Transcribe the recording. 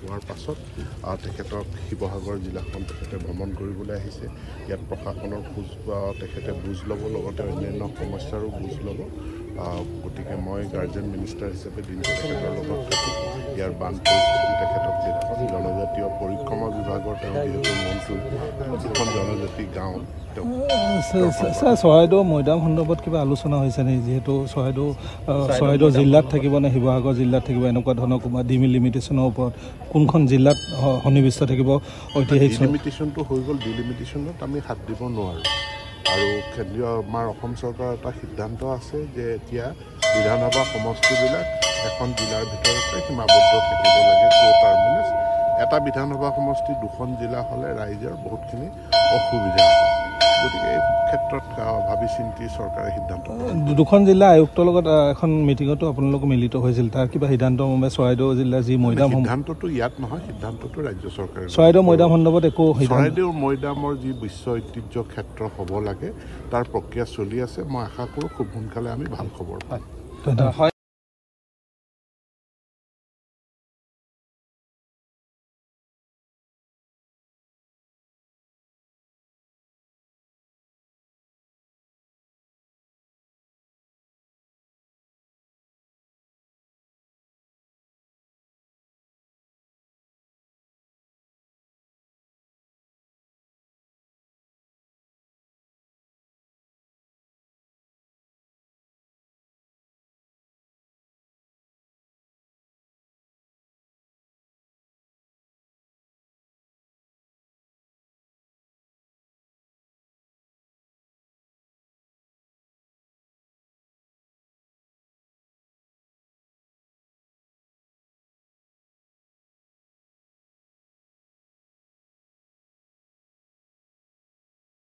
হোৱাৰ পাছত তেখেতক শিৱসাগৰ জিলাখন তেখেতে ভ্ৰমণ কৰিবলৈ আহিছে। ইয়াত প্ৰশাসনৰ তেখেতে বুজ ল'ব, লগতে অন্যান্য সমস্যাৰো বুজ ল'ব। গতিকে মই গাৰ্জেন মিনিষ্টাৰ হিচাপে দিনটো তেখেতৰ লগত থাকি ইয়াৰ বান পৰিস্থিতি তেখেতক যিখন জনজাতীয় পৰিক্ৰমা বিভাগৰ তেওঁ যিহেতু মন্ত্ৰী, যিখন জনজাতি গাঁও চৰাইদেউ মৈদাম সন্দৰ্ভত কিবা আলোচনা হৈছে নেকি? যিহেতু চৰাইদেউ জিলাত থাকিব নে শিৱসাগৰ জিলাত থাকিব, এনেকুৱা ধৰণৰ কোনোবা ডিলিমিটেশ্যনৰ ওপৰত কোনখন জিলাত সন্নিৱিষ্ট থাকিব ঐতিহাসিক ডিলিমিটেশ্যনটো হৈ গ'ল। ডিলিমিটেশ্যনত আমি হাত দিব নোৱাৰোঁ। আৰু কেন্দ্ৰীয় আমাৰ অসম চৰকাৰৰ এটা সিদ্ধান্ত আছে যে এতিয়া বিধানসভা সমষ্টিবিলাক এখন জিলাৰ ভিতৰতে সীমাবদ্ধ থাকিব লাগে। টাৰ্মিনাছ এটা বিধানসভা সমষ্টি 2খন জিলা হ'লে ৰাইজৰ বহুতখিনি অসুবিধা হয়। গতিকে এই ক্ষেত্ৰত ভাবি চিন্তি চৰকাৰে সিদ্ধান্ত 2খন জিলা আয়ুক্তৰ লগত এখন মিটিঙতো আপোনালোক মিলিত হৈছিল। তাৰ কিবা সিদ্ধান্ত মৰ্মে চৰাইদেউ জিলাৰ যি মৈদাম, সিদ্ধান্তটো ইয়াত নহয়, সিদ্ধান্তটো ৰাজ্য চৰকাৰে। চৰাইদেউ মৈদাম সন্দৰ্ভত একো চৰাইদেউ মৈদামৰ যি বিশ্ব ঐতিহ্য ক্ষেত্ৰ হ'ব লাগে তাৰ প্ৰক্ৰিয়া চলি আছে। মই আশা কৰোঁ খুব সোনকালে আমি ভাল খবৰ পাম।